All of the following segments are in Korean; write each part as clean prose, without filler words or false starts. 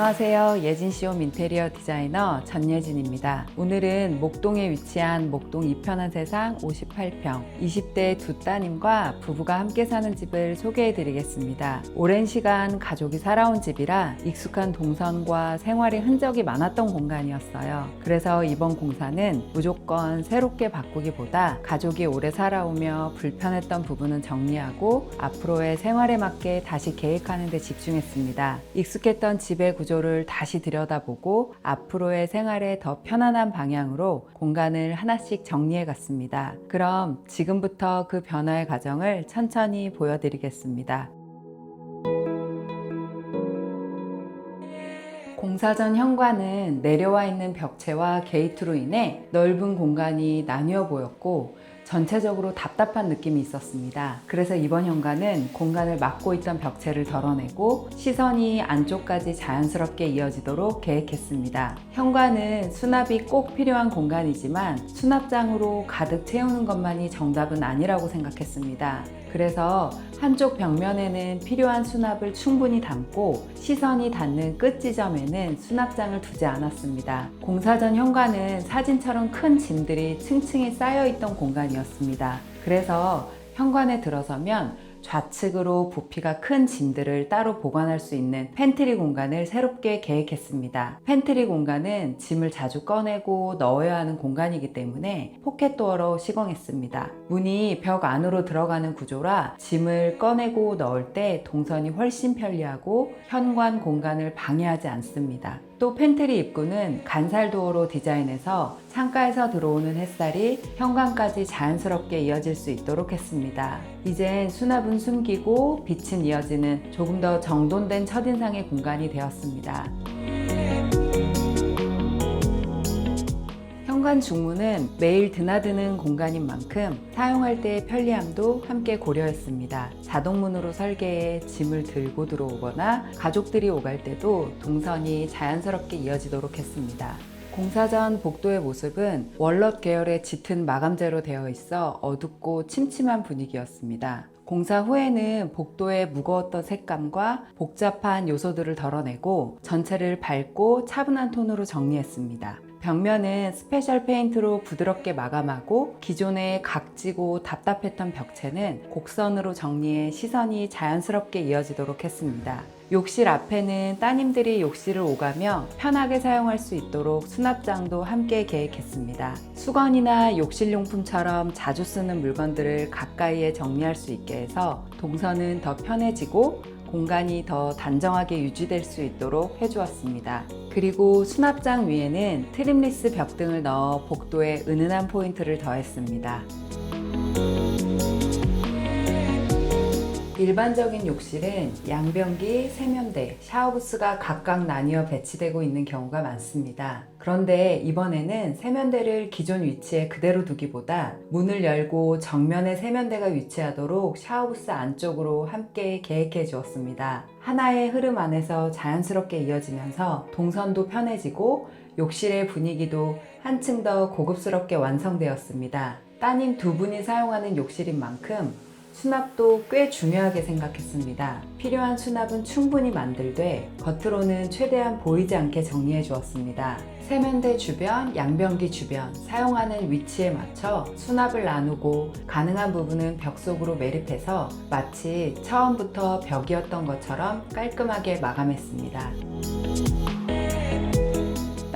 안녕하세요. 예진시홈 인테리어 디자이너 전예진입니다. 오늘은 목동에 위치한 목동 이편한 세상 58평 20대 두 따님과 부부가 함께 사는 집을 소개해 드리겠습니다. 오랜 시간 가족이 살아온 집이라 익숙한 동선과 생활의 흔적이 많았던 공간이었어요. 그래서 이번 공사는 무조건 새롭게 바꾸기보다 가족이 오래 살아오며 불편했던 부분은 정리하고 앞으로의 생활에 맞게 다시 계획하는 데 집중했습니다. 익숙했던 집의 구조를 다시 들여다보고 앞으로의 생활에 더 편안한 방향으로 공간을 하나씩 정리해 갔습니다. 그럼 지금부터 그 변화의 과정을 천천히 보여드리겠습니다. 공사 전 현관은 내려와 있는 벽체와 게이트로 인해 넓은 공간이 나뉘어 보였고 전체적으로 답답한 느낌이 있었습니다. 그래서 이번 현관은 공간을 막고 있던 벽체를 덜어내고 시선이 안쪽까지 자연스럽게 이어지도록 계획했습니다. 현관은 수납이 꼭 필요한 공간이지만 수납장으로 가득 채우는 것만이 정답은 아니라고 생각했습니다. 그래서 한쪽 벽면에는 필요한 수납을 충분히 담고 시선이 닿는 끝 지점에는 수납장을 두지 않았습니다. 공사 전 현관은 사진처럼 큰 짐들이 층층이 쌓여있던 공간이었습니다. 그래서 현관에 들어서면 좌측으로 부피가 큰 짐들을 따로 보관할 수 있는 팬트리 공간을 새롭게 계획했습니다. 팬트리 공간은 짐을 자주 꺼내고 넣어야 하는 공간이기 때문에 포켓도어로 시공했습니다. 문이 벽 안으로 들어가는 구조라 짐을 꺼내고 넣을 때 동선이 훨씬 편리하고 현관 공간을 방해하지 않습니다. 또 팬트리 입구는 간살도어로 디자인해서 창가에서 들어오는 햇살이 현관까지 자연스럽게 이어질 수 있도록 했습니다. 이젠 수납은 숨기고 빛은 이어지는 조금 더 정돈된 첫인상의 공간이 되었습니다. 현관 중문은 매일 드나드는 공간인 만큼 사용할 때의 편리함도 함께 고려했습니다. 자동문으로 설계해 짐을 들고 들어오거나 가족들이 오갈 때도 동선이 자연스럽게 이어지도록 했습니다. 공사 전 복도의 모습은 월넛 계열의 짙은 마감재로 되어 있어 어둡고 침침한 분위기였습니다. 공사 후에는 복도의 무거웠던 색감과 복잡한 요소들을 덜어내고 전체를 밝고 차분한 톤으로 정리했습니다. 벽면은 스페셜 페인트로 부드럽게 마감하고 기존에 각지고 답답했던 벽체는 곡선으로 정리해 시선이 자연스럽게 이어지도록 했습니다. 욕실 앞에는 따님들이 욕실을 오가며 편하게 사용할 수 있도록 수납장도 함께 계획했습니다. 수건이나 욕실용품처럼 자주 쓰는 물건들을 가까이에 정리할 수 있게 해서 동선은 더 편해지고 공간이 더 단정하게 유지될 수 있도록 해주었습니다. 그리고 수납장 위에는 트림리스 벽 등을 넣어 복도에 은은한 포인트를 더했습니다. 일반적인 욕실은 양변기, 세면대, 샤워부스가 각각 나뉘어 배치되고 있는 경우가 많습니다. 그런데 이번에는 세면대를 기존 위치에 그대로 두기보다 문을 열고 정면에 세면대가 위치하도록 샤워부스 안쪽으로 함께 계획해 주었습니다. 하나의 흐름 안에서 자연스럽게 이어지면서 동선도 편해지고 욕실의 분위기도 한층 더 고급스럽게 완성되었습니다. 따님 두 분이 사용하는 욕실인 만큼 수납도 꽤 중요하게 생각했습니다. 필요한 수납은 충분히 만들되 겉으로는 최대한 보이지 않게 정리해 주었습니다. 세면대 주변, 양변기 주변 사용하는 위치에 맞춰 수납을 나누고 가능한 부분은 벽 속으로 매립해서 마치 처음부터 벽이었던 것처럼 깔끔하게 마감했습니다.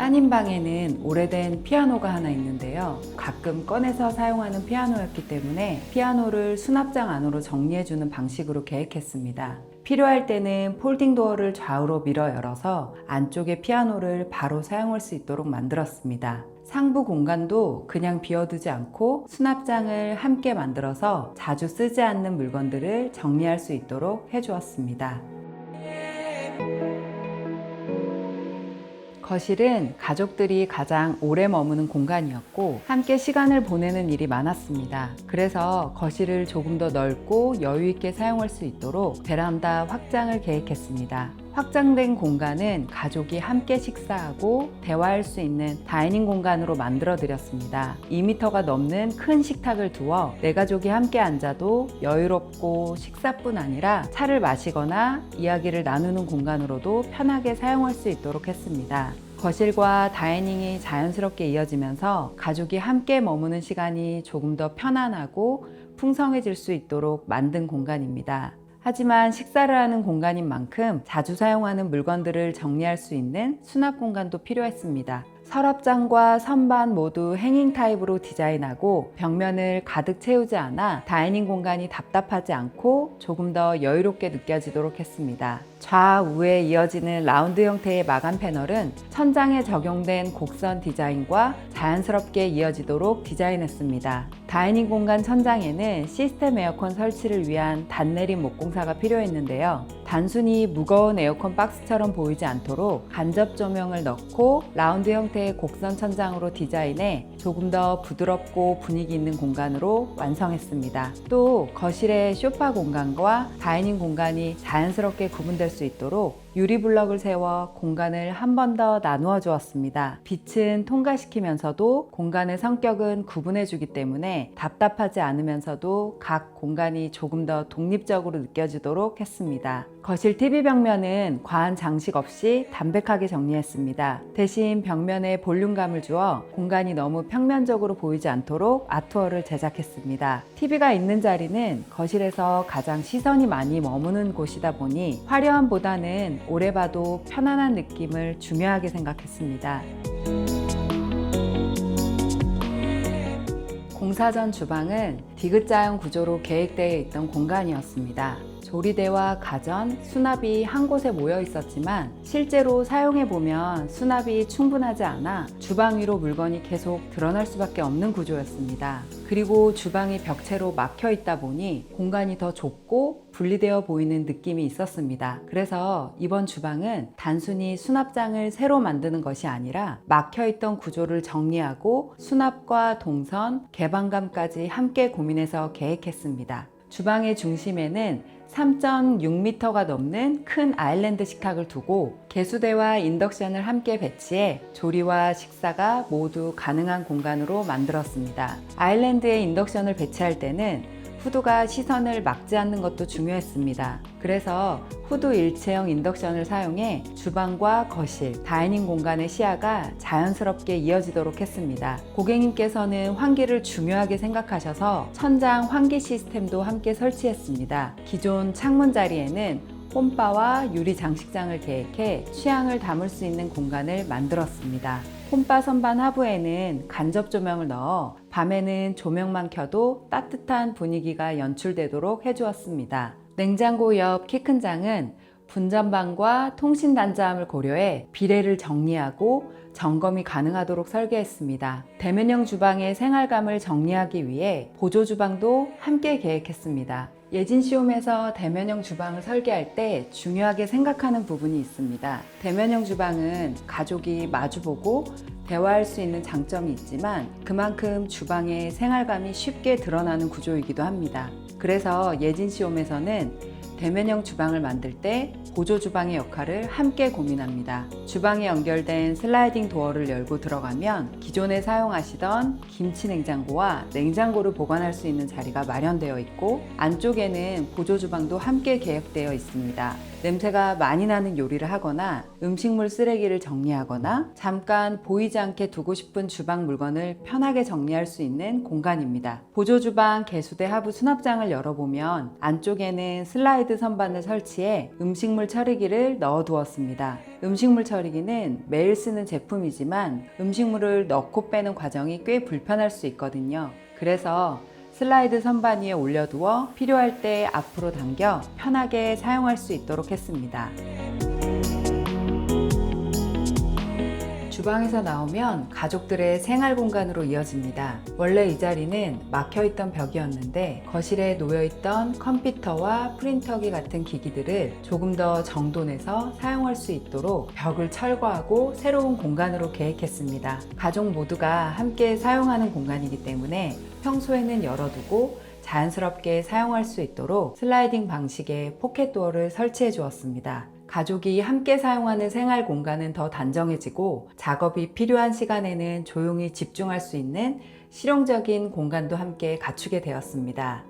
따님 방에는 오래된 피아노가 하나 있는데요. 가끔 꺼내서 사용하는 피아노였기 때문에 피아노를 수납장 안으로 정리해주는 방식으로 계획했습니다. 필요할 때는 폴딩 도어를 좌우로 밀어 열어서 안쪽에 피아노를 바로 사용할 수 있도록 만들었습니다. 상부 공간도 그냥 비워두지 않고 수납장을 함께 만들어서 자주 쓰지 않는 물건들을 정리할 수 있도록 해주었습니다. 거실은 가족들이 가장 오래 머무는 공간이었고 함께 시간을 보내는 일이 많았습니다. 그래서 거실을 조금 더 넓고 여유 있게 사용할 수 있도록 베란다 확장을 계획했습니다. 확장된 공간은 가족이 함께 식사하고 대화할 수 있는 다이닝 공간으로 만들어 드렸습니다. 2m가 넘는 큰 식탁을 두어 네 가족이 함께 앉아도 여유롭고 식사뿐 아니라 차를 마시거나 이야기를 나누는 공간으로도 편하게 사용할 수 있도록 했습니다. 거실과 다이닝이 자연스럽게 이어지면서 가족이 함께 머무는 시간이 조금 더 편안하고 풍성해질 수 있도록 만든 공간입니다. 하지만 식사를 하는 공간인 만큼 자주 사용하는 물건들을 정리할 수 있는 수납 공간도 필요했습니다. 서랍장과 선반 모두 행잉 타입으로 디자인하고 벽면을 가득 채우지 않아 다이닝 공간이 답답하지 않고 조금 더 여유롭게 느껴지도록 했습니다. 좌우에 이어지는 라운드 형태의 마감 패널은 천장에 적용된 곡선 디자인과 자연스럽게 이어지도록 디자인했습니다. 다이닝 공간 천장에는 시스템 에어컨 설치를 위한 단내림 목공사가 필요했는데요. 단순히 무거운 에어컨 박스처럼 보이지 않도록 간접 조명을 넣고 라운드 형태의 곡선 천장으로 디자인해 조금 더 부드럽고 분위기 있는 공간으로 완성했습니다. 또 거실의 소파 공간과 다이닝 공간이 자연스럽게 구분될 수 있도록 유리 블럭을 세워 공간을 한 번 더 나누어 주었습니다. 빛은 통과시키면서도 공간의 성격은 구분해 주기 때문에 답답하지 않으면서도 각 공간이 조금 더 독립적으로 느껴지도록 했습니다. 거실 TV 벽면은 과한 장식 없이 담백하게 정리했습니다. 대신 벽면에 볼륨감을 주어 공간이 너무 평면적으로 보이지 않도록 아트월을 제작했습니다. TV가 있는 자리는 거실에서 가장 시선이 많이 머무는 곳이다 보니 화려함보다는 오래 봐도 편안한 느낌을 중요하게 생각했습니다. 공사 전 주방은 디귿자형 구조로 계획되어 있던 공간이었습니다. 조리대와 가전, 수납이 한 곳에 모여 있었지만 실제로 사용해보면 수납이 충분하지 않아 주방 위로 물건이 계속 드러날 수밖에 없는 구조였습니다. 그리고 주방이 벽체로 막혀 있다 보니 공간이 더 좁고 분리되어 보이는 느낌이 있었습니다. 그래서 이번 주방은 단순히 수납장을 새로 만드는 것이 아니라 막혀있던 구조를 정리하고 수납과 동선, 개방감까지 함께 고민해서 계획했습니다. 주방의 중심에는 3.6m가 넘는 큰 아일랜드 식탁을 두고 개수대와 인덕션을 함께 배치해 조리와 식사가 모두 가능한 공간으로 만들었습니다. 아일랜드에 인덕션을 배치할 때는 후드가 시선을 막지 않는 것도 중요했습니다. 그래서 후드 일체형 인덕션을 사용해 주방과 거실, 다이닝 공간의 시야가 자연스럽게 이어지도록 했습니다. 고객님께서는 환기를 중요하게 생각하셔서 천장 환기 시스템도 함께 설치했습니다. 기존 창문 자리에는 홈바와 유리 장식장을 계획해 취향을 담을 수 있는 공간을 만들었습니다. 홈바 선반 하부에는 간접 조명을 넣어 밤에는 조명만 켜도 따뜻한 분위기가 연출되도록 해주었습니다. 냉장고 옆 키 큰 장은 분전방과 통신 단자함을 고려해 비례를 정리하고 점검이 가능하도록 설계했습니다. 대면형 주방의 생활감을 정리하기 위해 보조 주방도 함께 계획했습니다. 예진시홈에서 대면형 주방을 설계할 때 중요하게 생각하는 부분이 있습니다. 대면형 주방은 가족이 마주보고 대화할 수 있는 장점이 있지만 그만큼 주방의 생활감이 쉽게 드러나는 구조이기도 합니다. 그래서 예진시홈에서는 대면형 주방을 만들 때 보조 주방의 역할을 함께 고민합니다. 주방에 연결된 슬라이딩 도어를 열고 들어가면 기존에 사용하시던 김치 냉장고와 냉장고를 보관할 수 있는 자리가 마련되어 있고 안쪽에는 보조 주방도 함께 계획되어 있습니다. 냄새가 많이 나는 요리를 하거나 음식물 쓰레기를 정리하거나 잠깐 보이지 않게 두고 싶은 주방 물건을 편하게 정리할 수 있는 공간입니다. 보조 주방 개수대 하부 수납장을 열어보면 안쪽에는 슬라이드 선반을 설치해 음식물 처리기를 넣어 두었습니다. 음식물 처리기는 매일 쓰는 제품이지만 음식물을 넣고 빼는 과정이 꽤 불편할 수 있거든요. 그래서 슬라이드 선반 위에 올려두어 필요할 때 앞으로 당겨 편하게 사용할 수 있도록 했습니다. 주방에서 나오면 가족들의 생활 공간으로 이어집니다. 원래 이 자리는 막혀있던 벽이었는데 거실에 놓여있던 컴퓨터와 프린터기 같은 기기들을 조금 더 정돈해서 사용할 수 있도록 벽을 철거하고 새로운 공간으로 계획했습니다. 가족 모두가 함께 사용하는 공간이기 때문에 평소에는 열어두고 자연스럽게 사용할 수 있도록 슬라이딩 방식의 포켓도어를 설치해 주었습니다. 가족이 함께 사용하는 생활 공간은 더 단정해지고 작업이 필요한 시간에는 조용히 집중할 수 있는 실용적인 공간도 함께 갖추게 되었습니다.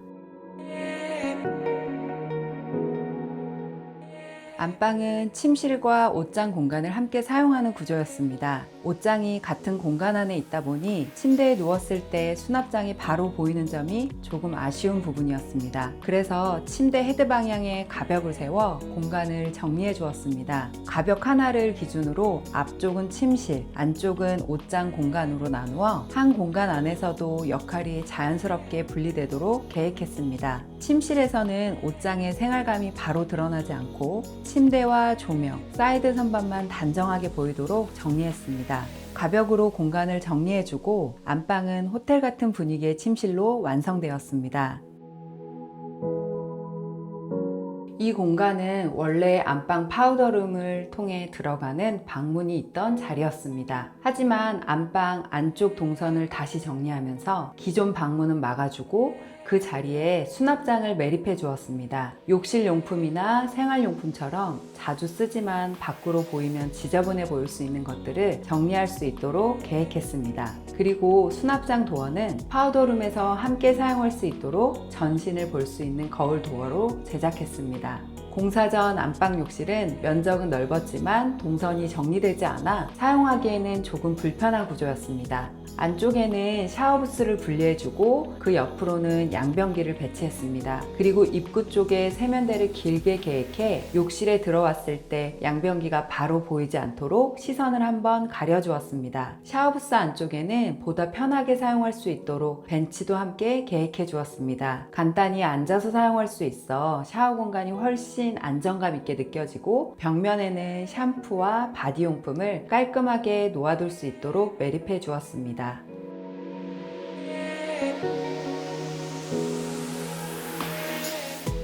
안방은 침실과 옷장 공간을 함께 사용하는 구조였습니다. 옷장이 같은 공간 안에 있다 보니 침대에 누웠을 때 수납장이 바로 보이는 점이 조금 아쉬운 부분이었습니다. 그래서 침대 헤드 방향에 가벽을 세워 공간을 정리해 주었습니다. 가벽 하나를 기준으로 앞쪽은 침실, 안쪽은 옷장 공간으로 나누어 한 공간 안에서도 역할이 자연스럽게 분리되도록 계획했습니다. 침실에서는 옷장의 생활감이 바로 드러나지 않고 침대와 조명, 사이드 선반만 단정하게 보이도록 정리했습니다. 가벽으로 공간을 정리해주고 안방은 호텔 같은 분위기의 침실로 완성되었습니다. 이 공간은 원래 안방 파우더룸을 통해 들어가는 방문이 있던 자리였습니다. 하지만 안방 안쪽 동선을 다시 정리하면서 기존 방문은 막아주고 그 자리에 수납장을 매립해 주었습니다. 욕실 용품이나 생활용품처럼 자주 쓰지만 밖으로 보이면 지저분해 보일 수 있는 것들을 정리할 수 있도록 계획했습니다. 그리고 수납장 도어는 파우더룸에서 함께 사용할 수 있도록 전신을 볼 수 있는 거울 도어로 제작했습니다. 공사 전 안방 욕실은 면적은 넓었지만 동선이 정리되지 않아 사용하기에는 조금 불편한 구조였습니다. 안쪽에는 샤워부스를 분리해주고 그 옆으로는 양변기를 배치했습니다. 그리고 입구 쪽에 세면대를 길게 계획해 욕실에 들어왔을 때 양변기가 바로 보이지 않도록 시선을 한번 가려주었습니다. 샤워부스 안쪽에는 보다 편하게 사용할 수 있도록 벤치도 함께 계획해 주었습니다. 간단히 앉아서 사용할 수 있어 샤워 공간이 훨씬 안정감 있게 느껴지고 벽면에는 샴푸와 바디용품을 깔끔하게 놓아둘 수 있도록 매립해 주었습니다.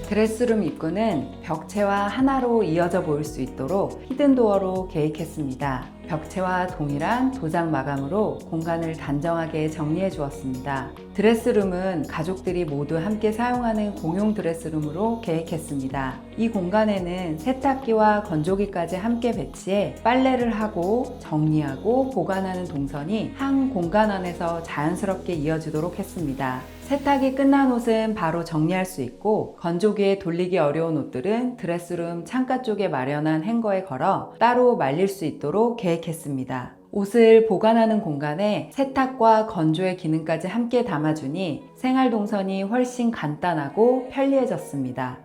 드레스룸 입구는 벽체와 하나로 이어져 보일 수 있도록 히든도어로 계획했습니다. 벽체와 동일한 도장 마감으로 공간을 단정하게 정리해 주었습니다. 드레스룸은 가족들이 모두 함께 사용하는 공용 드레스룸으로 계획했습니다. 이 공간에는 세탁기와 건조기까지 함께 배치해 빨래를 하고 정리하고 보관하는 동선이 한 공간 안에서 자연스럽게 이어지도록 했습니다. 세탁이 끝난 옷은 바로 정리할 수 있고 건조기에 돌리기 어려운 옷들은 드레스룸 창가 쪽에 마련한 행거에 걸어 따로 말릴 수 있도록 계획했습니다. 옷을 보관하는 공간에 세탁과 건조의 기능까지 함께 담아주니 생활 동선이 훨씬 간단하고 편리해졌습니다.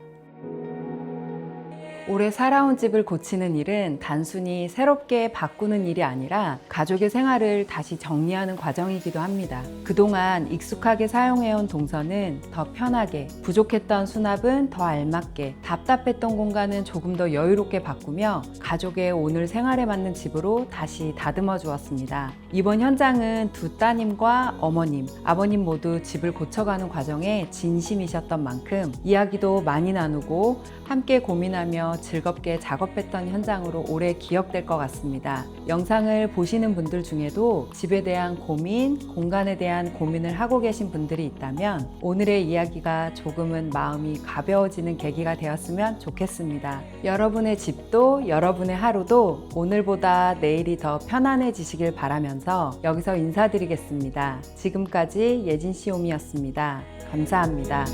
오래 살아온 집을 고치는 일은 단순히 새롭게 바꾸는 일이 아니라 가족의 생활을 다시 정리하는 과정이기도 합니다. 그동안 익숙하게 사용해온 동선은 더 편하게, 부족했던 수납은 더 알맞게, 답답했던 공간은 조금 더 여유롭게 바꾸며 가족의 오늘 생활에 맞는 집으로 다시 다듬어 주었습니다. 이번 현장은 두 따님과 어머님, 아버님 모두 집을 고쳐가는 과정에 진심이셨던 만큼 이야기도 많이 나누고 함께 고민하며 즐겁게 작업했던 현장으로 오래 기억될 것 같습니다. 영상을 보시는 분들 중에도 집에 대한 고민, 공간에 대한 고민을 하고 계신 분들이 있다면 오늘의 이야기가 조금은 마음이 가벼워지는 계기가 되었으면 좋겠습니다. 여러분의 집도 여러분의 하루도 오늘보다 내일이 더 편안해지시길 바라면서 여기서 인사드리겠습니다. 지금까지 예진시오미였습니다. 감사합니다.